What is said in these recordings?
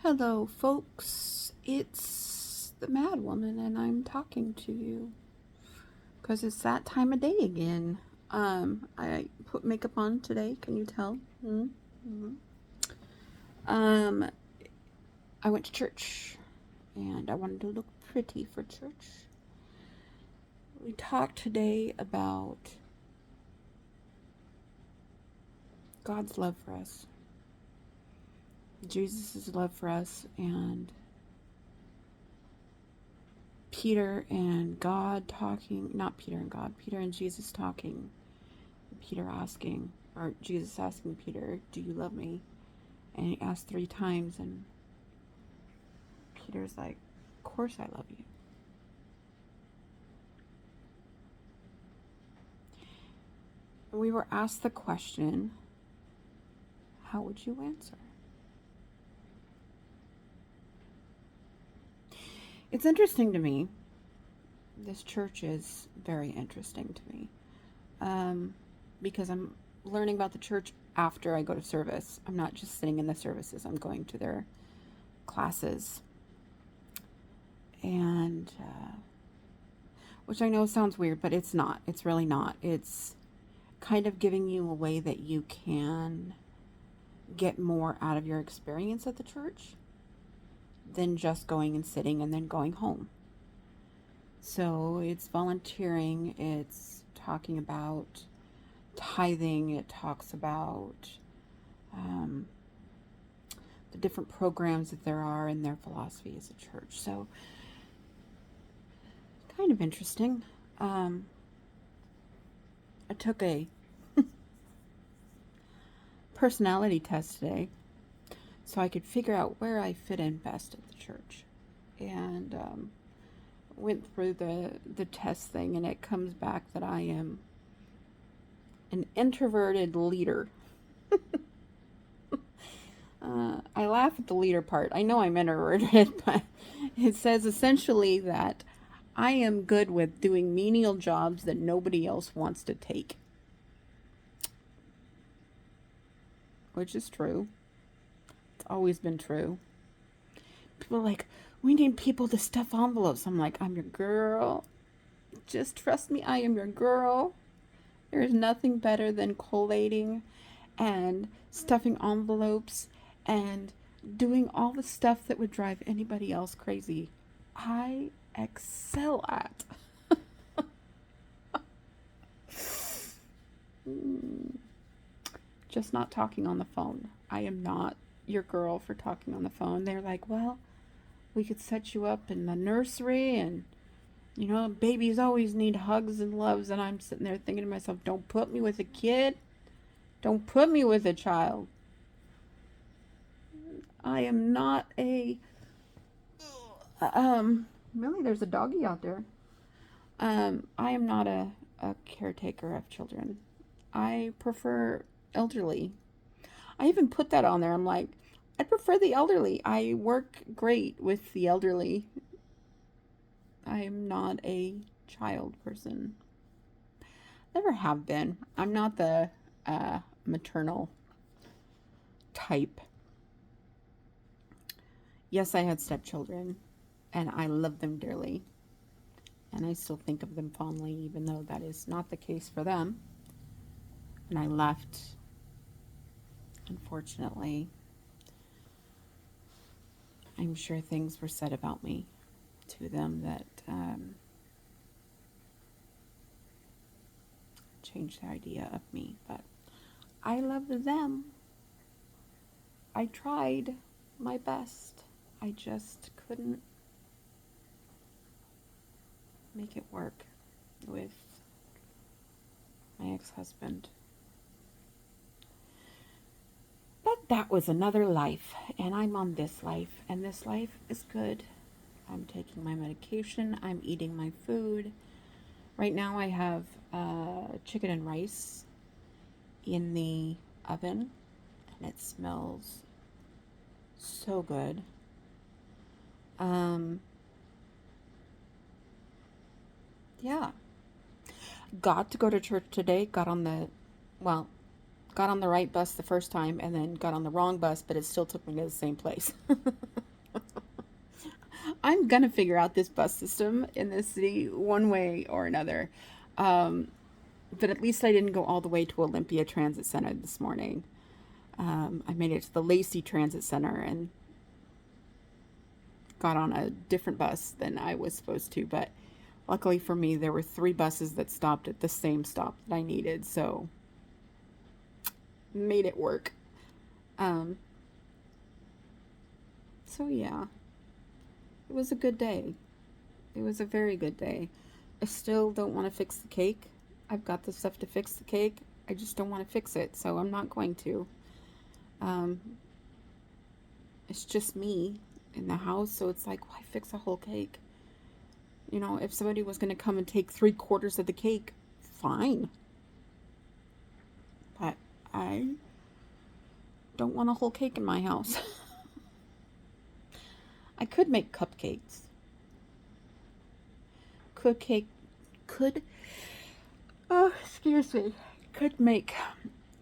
Hello, folks. It's the Mad Woman, and I'm talking to you because it's that time of day again. I put makeup on today. Can you tell? Mm-hmm. Um, I went to church, and I wanted to look pretty for church. We talked today about God's love for us, Jesus' love for us, and Peter and God talking, not Peter and God, Peter and Jesus talking, Peter asking, or Jesus asking Peter, do you love me? And he asked 3 times, and Peter's like, of course I love you. And we were asked the question, how would you answer? It's interesting to me. This church is very interesting to me. Because I'm learning about the church after I go to service. I'm not just sitting in the services, I'm going to their classes. And, which I know sounds weird, but it's not. It's really not. It's kind of giving you a way that you can get more out of your experience at the church than just going and sitting and then going home. So it's volunteering, it's talking about tithing, it talks about the different programs that there are in their philosophy as a church. So kind of interesting. I took a personality test today so I could figure out where I fit in best at the church. And went through the test thing, and it comes back that I am an introverted leader. I laugh at the leader part. I know I'm introverted, but it says essentially that I am good with doing menial jobs that nobody else wants to take. Which is true. It's always been true. People are like, we need people to stuff envelopes. I'm like, I'm your girl. Just trust me, I am your girl. There is nothing better than collating and stuffing envelopes and doing all the stuff that would drive anybody else crazy. I excel at. Just not talking on the phone. I am not your girl for talking on the phone. They're like, well, we could set you up in the nursery, and babies always need hugs and loves. And I'm sitting there thinking to myself, don't put me with a kid. Don't put me with a child. I am not a really, there's a doggy out there. I am not a caretaker of children. I prefer elderly. I even put that on there. I'm like, I prefer the elderly. I work great with the elderly. I am not a child person. Never have been. I'm not the maternal type. Yes, I had stepchildren, and I love them dearly. And I still think of them fondly, even though that is not the case for them. And I left, unfortunately. I'm sure things were said about me to them that changed their idea of me. But I loved them. I tried my best. I just couldn't make it work with my ex-husband. But that was another life, and I'm on this life, and this life is good. I'm taking my medication, I'm eating my food. Right now I have chicken and rice in the oven, and it smells so good. Yeah. Got to go to church today, got on the right bus the first time, and then got on the wrong bus, but it still took me to the same place. I'm gonna figure out this bus system in this city one way or another. Um, but at least I didn't go all the way to Olympia Transit Center this morning. I made it to the Lacey Transit Center and got on a different bus than I was supposed to. But luckily for me, there were 3 buses that stopped at the same stop that I needed, so made it work. Um, so yeah, it was a good day. It was a very good day. I still don't want to fix the cake. I've got the stuff to fix the cake. I just don't want to fix it, so I'm not going to. Um, it's just me in the house, so it's like, why fix a whole cake? You know, if somebody was going to come and take 3/4 of the cake, fine. But I don't want a whole cake in my house. I could make cupcakes. Could cake, could, oh, excuse me, could make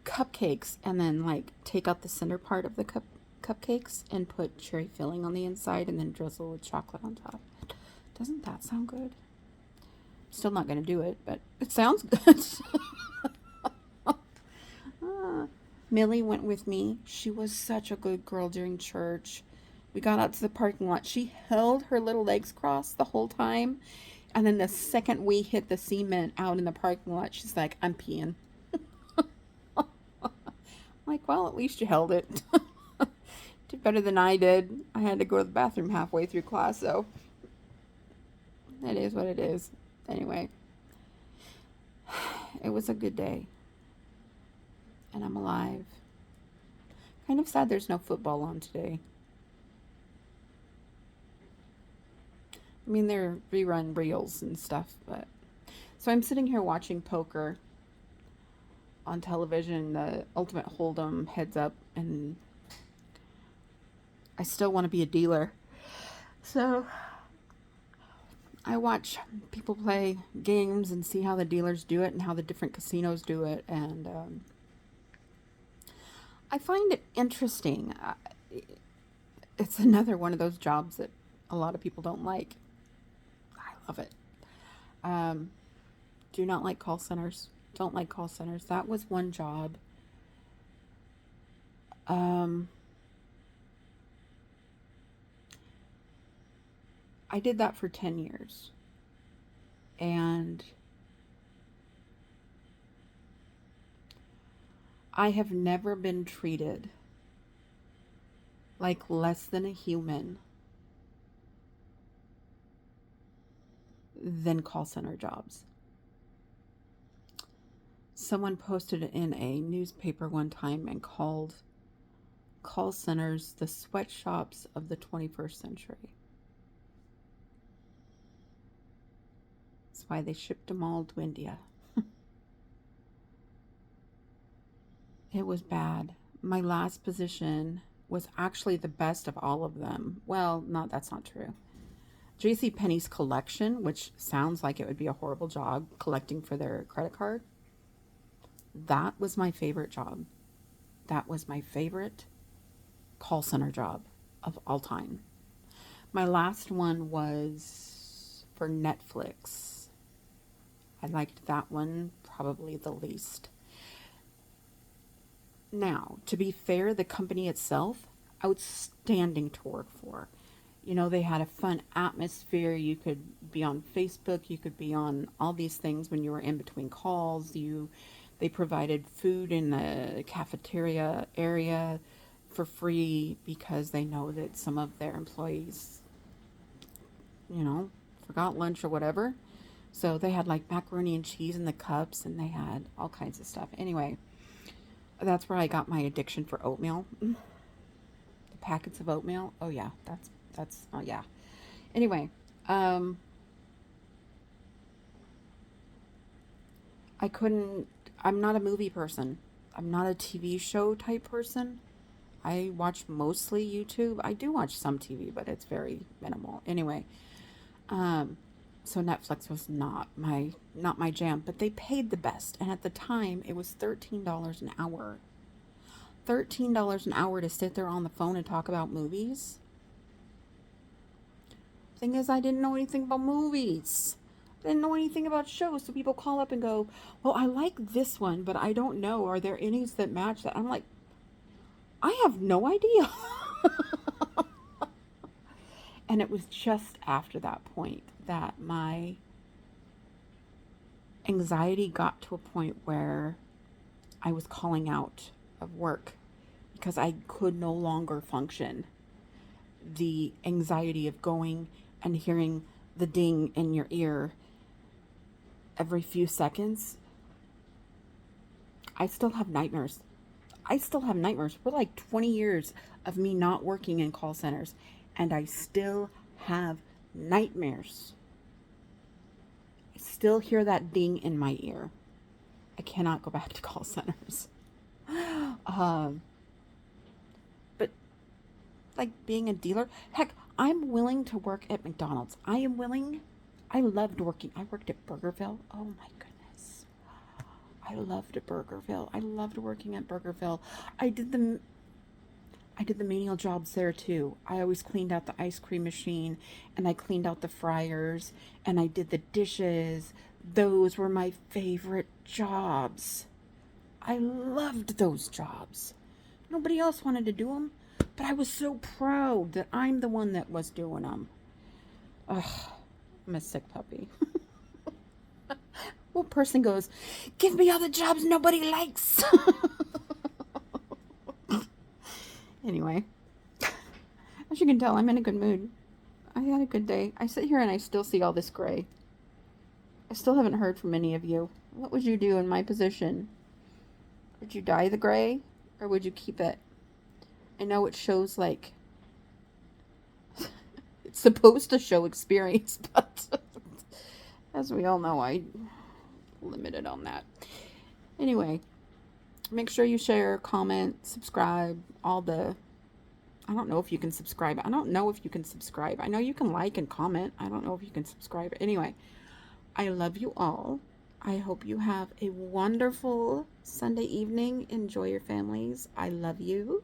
cupcakes and then like take out the center part of the cupcakes and put cherry filling on the inside and then drizzle with chocolate on top. Doesn't that sound good? Still not going to do it, but it sounds good. Millie went with me. She was such a good girl during church. We got out to the parking lot. She held her little legs crossed the whole time. And then the second we hit the cement out in the parking lot, she's like, I'm peeing. I'm like, well, at least you held it. Did better than I did. I had to go to the bathroom halfway through class, so it is what it is. Anyway, it was a good day. And I'm alive. Kind of sad there's no football on today. I mean, they're rerun reels and stuff, but. So I'm sitting here watching poker on television, the Ultimate Hold'em heads up, and I still want to be a dealer. So I watch people play games and see how the dealers do it and how the different casinos do it, and I find it interesting. It's another one of those jobs that a lot of people don't like. I love it. Um, do not like call centers. Don't like call centers. That was one job. Um, I did that for 10 years. And I have never been treated like less than a human than call center jobs. Someone posted in a newspaper one time and called call centers the sweatshops of the 21st century. That's why they shipped them all to India. It was bad. My last position was actually the best of all of them. Well, that's not true. JCPenney's collection, which sounds like it would be a horrible job, collecting for their credit card. That was my favorite job. That was my favorite call center job of all time. My last one was for Netflix. I liked that one probably the least. Now, to be fair, the company itself, outstanding to work for. You know, they had a fun atmosphere. You could be on Facebook, you could be on all these things when you were in between calls. They provided food in the cafeteria area for free because they know that some of their employees, forgot lunch or whatever. So they had like macaroni and cheese in the cups and they had all kinds of stuff. Anyway, that's where I got my addiction for oatmeal. The packets of oatmeal. Oh yeah, oh yeah. Anyway, I'm not a movie person. I'm not a TV show type person. I watch mostly YouTube. I do watch some TV, but it's very minimal. Anyway, so Netflix was not my jam, but they paid the best. And at the time, it was $13 an hour. $13 an hour to sit there on the phone and talk about movies. Thing is, I didn't know anything about movies. I didn't know anything about shows. So people call up and go, well, I like this one, but I don't know. Are there any that match that? I'm like, I have no idea. And it was just after that point that my anxiety got to a point where I was calling out of work because I could no longer function. The anxiety of going and hearing the ding in your ear every few seconds. I still have nightmares. We're like 20 years of me not working in call centers, and I still have nightmares. I still hear that ding in my ear. I cannot go back to call centers. But like being a dealer, heck, I'm willing to work at McDonald's. I loved working. I worked at Burgerville. Oh my goodness. I loved Burgerville. I loved working at Burgerville. I did the menial jobs there too. I always cleaned out the ice cream machine, and I cleaned out the fryers, and I did the dishes. Those were my favorite jobs. I loved those jobs. Nobody else wanted to do them, but I was so proud that I'm the one that was doing them. Ugh, I'm a sick puppy. One person goes, give me all the jobs nobody likes. Anyway, as you can tell, I'm in a good mood. I had a good day. I sit here and I still see all this gray. I still haven't heard from any of you. What would you do in my position? Would you dye the gray, or would you keep it? I know it shows like it's supposed to show experience, but as we all know, I'm limited on that. Anyway, make sure you share, comment, subscribe, all the... I don't know if you can subscribe. I know you can like and comment. I don't know if you can subscribe. Anyway, I love you all. I hope you have a wonderful Sunday evening. Enjoy your families. I love you.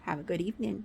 Have a good evening.